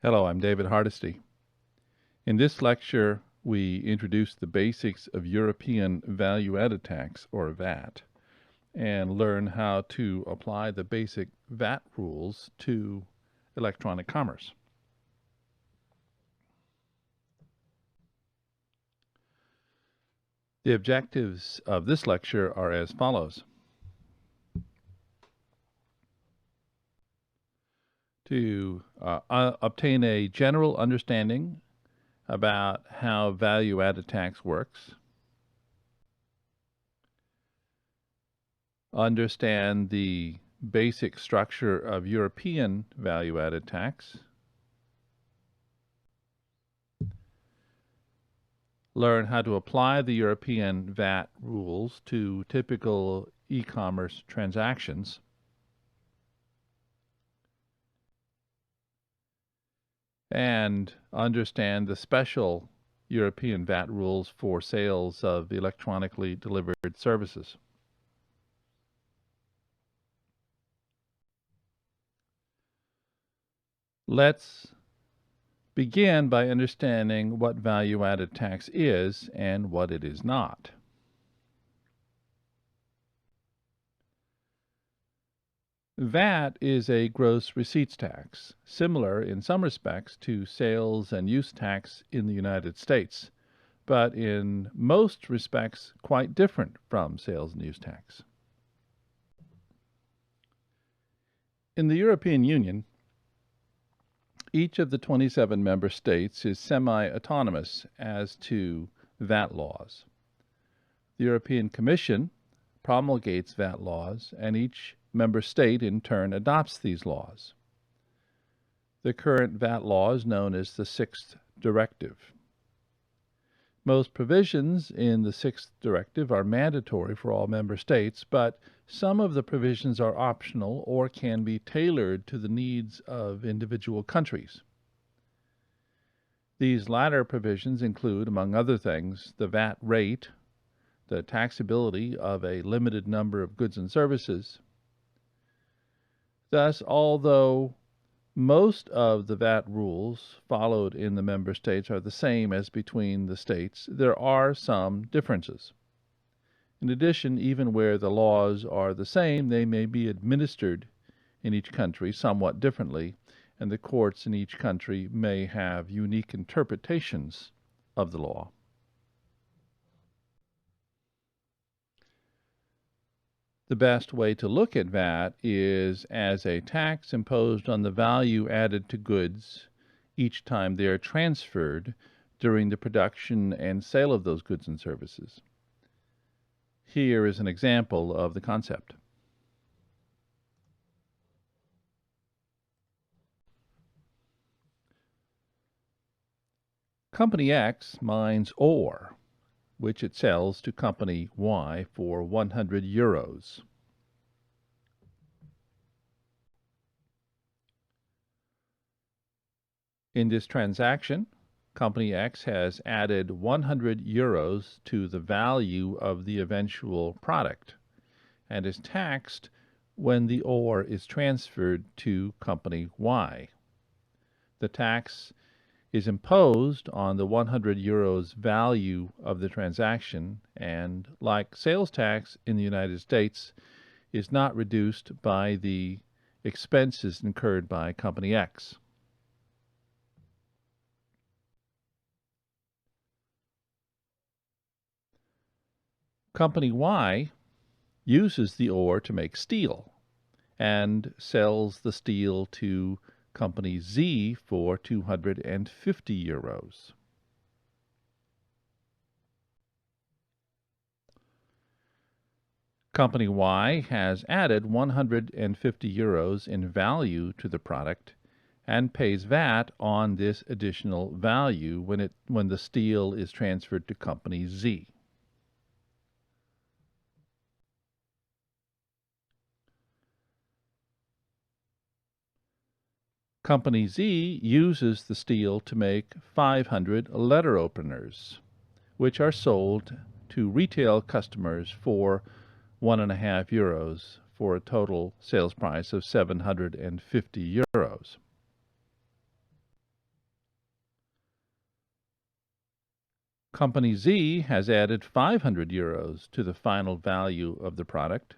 Hello, I'm David Hardesty. In this lecture, we introduce the basics of European value-added tax, or VAT, and learn how to apply the basic VAT rules to electronic commerce. The objectives of this lecture are as follows. To obtain a general understanding about how value-added tax works, understand the basic structure of European value-added tax, learn how to apply the European VAT rules to typical e-commerce transactions, and understand the special European VAT rules for sales of electronically delivered services. Let's begin by understanding what value-added tax is and what it is not. VAT is a gross receipts tax, similar in some respects to sales and use tax in the United States, but in most respects quite different from sales and use tax. In the European Union, each of the 27 member states is semi-autonomous as to VAT laws. The European Commission promulgates VAT laws, and each member state in turn adopts these laws. The current VAT law is known as the Sixth Directive. Most provisions in the Sixth Directive are mandatory for all member states, but some of the provisions are optional or can be tailored to the needs of individual countries. These latter provisions include, among other things, the VAT rate, the taxability of a limited number of goods and services. Thus, although most of the VAT rules followed in the member states are the same as between the states, there are some differences. In addition, even where the laws are the same, they may be administered in each country somewhat differently, and the courts in each country may have unique interpretations of the law. The best way to look at VAT is as a tax imposed on the value added to goods each time they are transferred during the production and sale of those goods and services. Here is an example of the concept. Company X mines ore, which it sells to Company Y for 100 euros. In this transaction, Company X has added 100 euros to the value of the eventual product and is taxed when the ore is transferred to Company Y. The tax is imposed on the 100 euros value of the transaction and, like sales tax in the United States, is not reduced by the expenses incurred by Company X. Company Y uses the ore to make steel and sells the steel to Company Z for 250 euros. Company Y has added 150 euros in value to the product and pays VAT on this additional value when the steel is transferred to Company Z. Company Z uses the steel to make 500 letter openers, which are sold to retail customers for 1.5 euros for a total sales price of 750 euros. Company Z has added 500 euros to the final value of the product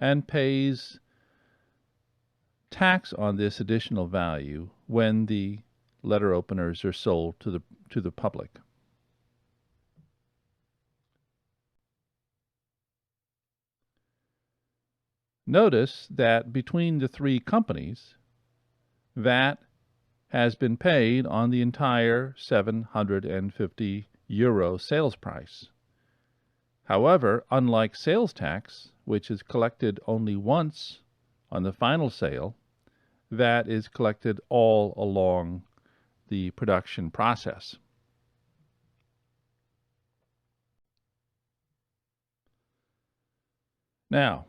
and pays tax on this additional value when the letter openers are sold to the public. Notice that between the three companies, VAT has been paid on the entire 750 euro sales price. However, unlike sales tax, which is collected only once on the final sale, VAT is collected all along the production process. Now,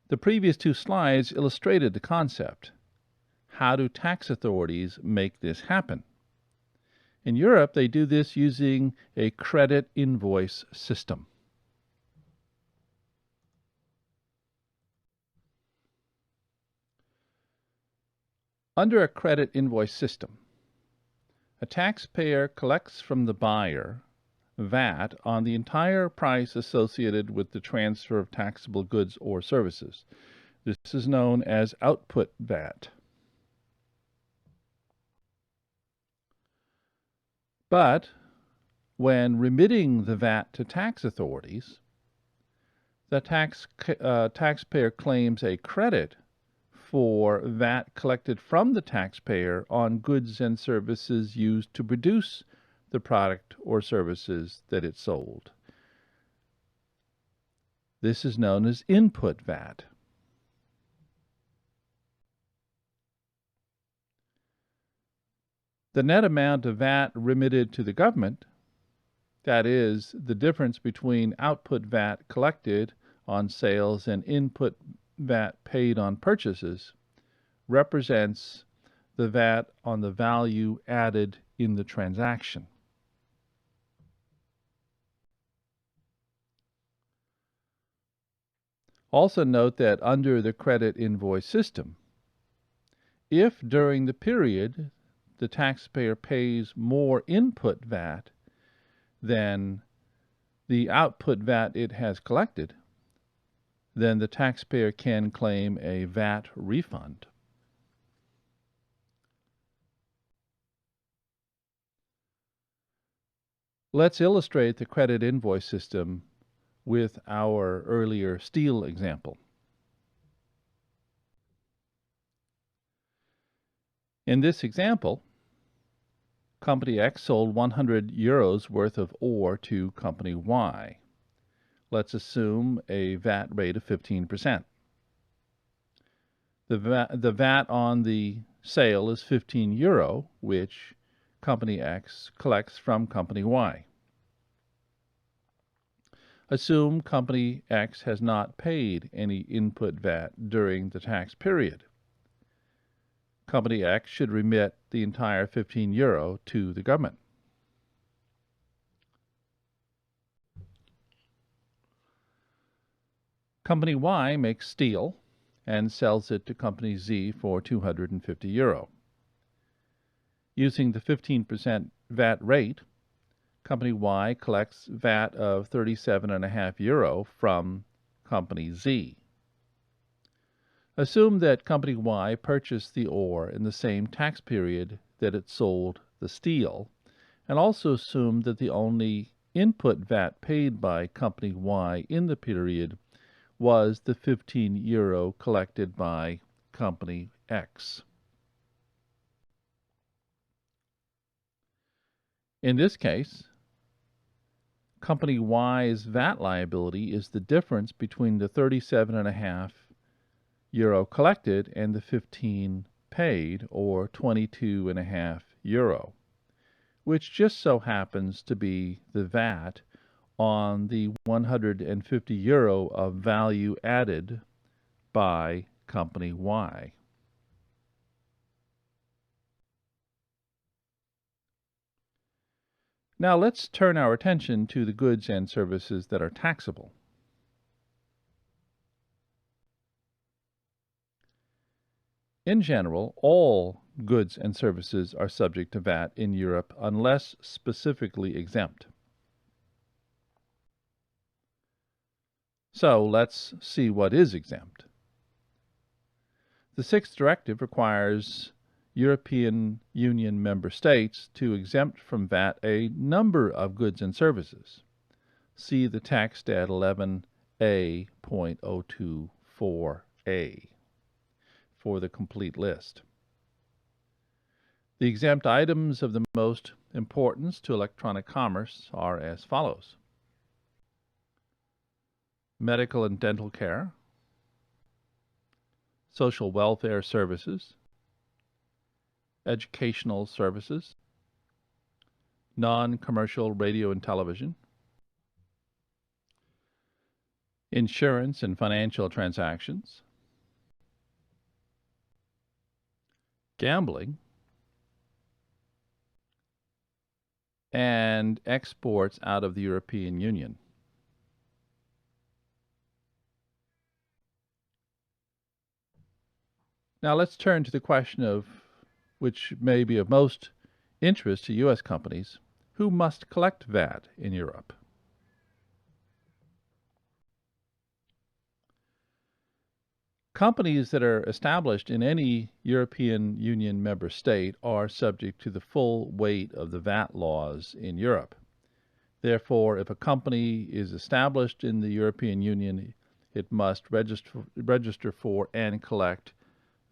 the previous two slides illustrated the concept. How do tax authorities make this happen? In Europe, they do this using a credit invoice system. Under a credit invoice system, a taxpayer collects from the buyer VAT on the entire price associated with the transfer of taxable goods or services. This is known as output VAT. But when remitting the VAT to tax authorities, the taxpayer claims a credit for VAT collected from the taxpayer on goods and services used to produce the product or services that it sold. This is known as input VAT. The net amount of VAT remitted to the government, that is, the difference between output VAT collected on sales and input VAT paid on purchases, represents the VAT on the value added in the transaction. Also note that under the credit invoice system, if during the period the taxpayer pays more input VAT than the output VAT it has collected, then the taxpayer can claim a VAT refund. Let's illustrate the credit invoice system with our earlier steel example. In this example, Company X sold 100 euros worth of ore to Company Y. Let's assume a VAT rate of 15%. The VAT on the sale is 15 euro, which Company X collects from Company Y. Assume Company X has not paid any input VAT during the tax period. Company X should remit the entire 15 euro to the government. Company Y makes steel and sells it to Company Z for 250 euro. Using the 15% VAT rate, Company Y collects VAT of 37.5 euro from Company Z. Assume that Company Y purchased the ore in the same tax period that it sold the steel, and also assume that the only input VAT paid by Company Y in the period was the 15 euro collected by Company X. In this case, Company Y's VAT liability is the difference between the 37.5 euro collected and the 15 paid, or 22.5 euro, which just so happens to be the VAT on the 150 euro of value added by Company Y. Now let's turn our attention to the goods and services that are taxable. In general, all goods and services are subject to VAT in Europe unless specifically exempt. So let's see what is exempt. The sixth directive requires European Union member states to exempt from VAT a number of goods and services. See the text at 11A.024A for the complete list. The exempt items of the most importance to electronic commerce are as follows: medical and dental care, social welfare services, educational services, non-commercial radio and television, insurance and financial transactions, gambling, and exports out of the European Union. Now let's turn to the question of which may be of most interest to U.S. companies: who must collect VAT in Europe? Companies that are established in any European Union member state are subject to the full weight of the VAT laws in Europe. Therefore, if a company is established in the European Union, it must register for and collect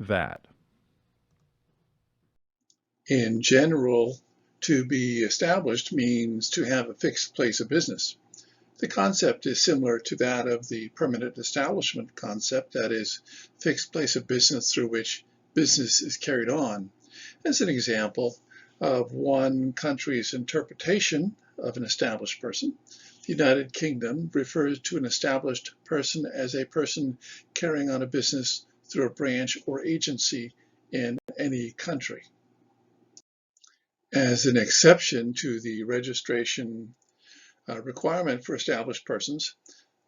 VAT. In general, to be established means to have a fixed place of business. The concept is similar to that of the permanent establishment concept, that is, fixed place of business through which business is carried on. As an example of one country's interpretation of an established person, the United Kingdom refers to an established person as a person carrying on a business through a branch or agency in any country. As an exception to the registration requirement for established persons,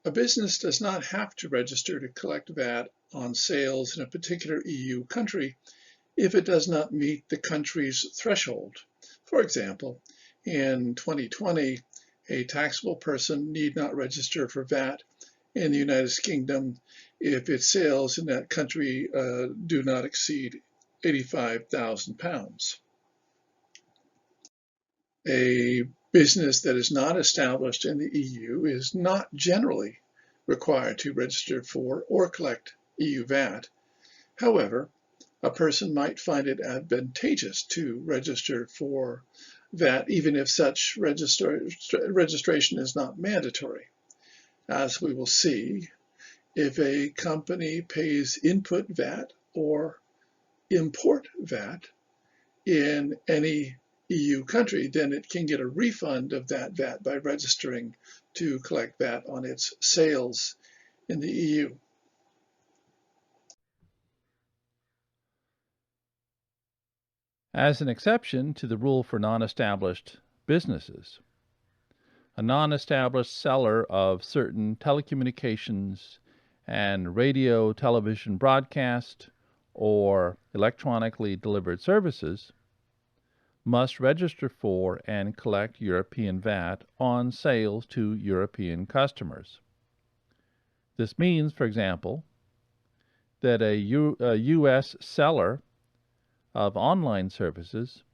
a business does not have to register to collect VAT on sales in a particular EU country if it does not meet the country's threshold. For example, in 2020, a taxable person need not register for VAT in the United Kingdom if its sales in that country do not exceed £85,000. A business that is not established in the EU is not generally required to register for or collect EU VAT. However, a person might find it advantageous to register for VAT even if such registration is not mandatory. As we will see, if a company pays input VAT or import VAT in any EU country, then it can get a refund of that VAT by registering to collect VAT on its sales in the EU. As an exception to the rule for non-established businesses, a non-established seller of certain telecommunications and radio, television broadcast, or electronically delivered services must register for and collect European VAT on sales to European customers. This means, for example, that a U.S. seller of online services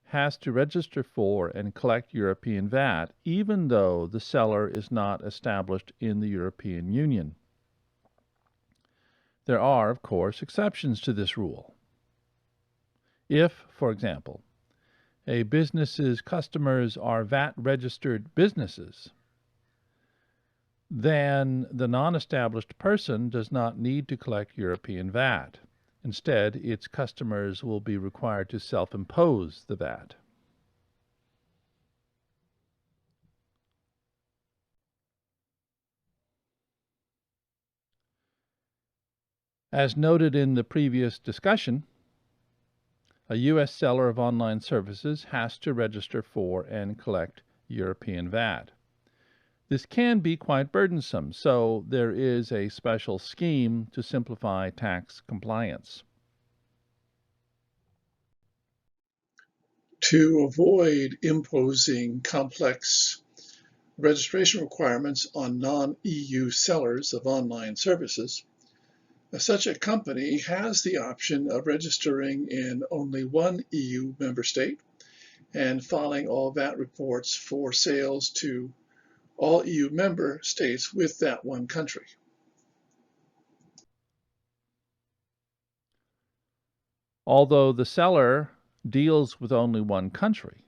has to register for and collect European VAT even though the seller is not established in the European Union. There are, of course, exceptions to this rule. If, for example, a business's customers are VAT-registered businesses, then the non-established person does not need to collect European VAT. Instead, its customers will be required to self-impose the VAT. As noted in the previous discussion, a U.S. seller of online services has to register for and collect European VAT. This can be quite burdensome, so there is a special scheme to simplify tax compliance. To avoid imposing complex registration requirements on non-EU sellers of online services, such a company has the option of registering in only one EU member state and filing all VAT reports for sales to all EU member states with that one country. Although the seller deals with only one country,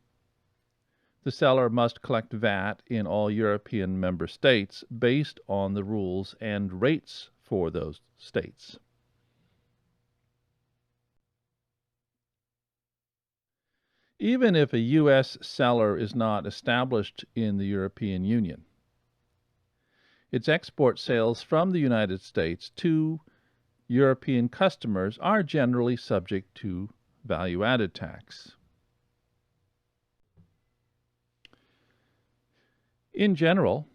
the seller must collect VAT in all European member states based on the rules and rates for those states. Even if a U.S. seller is not established in the European Union, its export sales from the United States to European customers are generally subject to value-added tax. In general,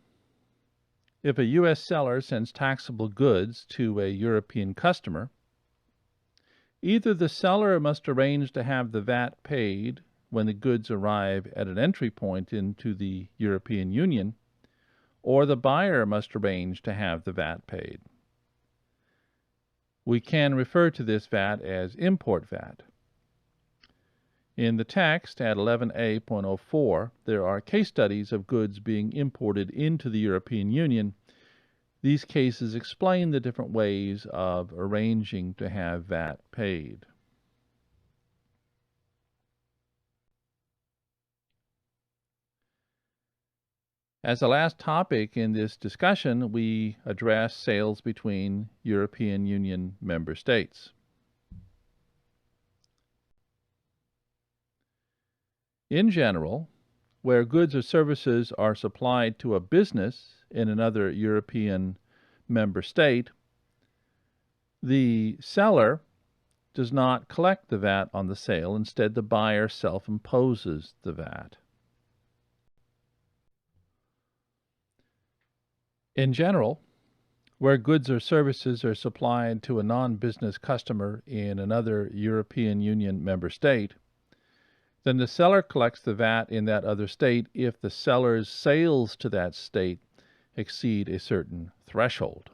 if a U.S. seller sends taxable goods to a European customer, either the seller must arrange to have the VAT paid when the goods arrive at an entry point into the European Union, or the buyer must arrange to have the VAT paid. We can refer to this VAT as import VAT. In the text at 11a.04, there are case studies of goods being imported into the European Union. These cases explain the different ways of arranging to have VAT paid. As the last topic in this discussion, we address sales between European Union member states. In general, where goods or services are supplied to a business in another European member state, the seller does not collect the VAT on the sale. Instead, the buyer self-imposes the VAT. In general, where goods or services are supplied to a non-business customer in another European Union member state, then the seller collects the VAT in that other state if the seller's sales to that state exceed a certain threshold.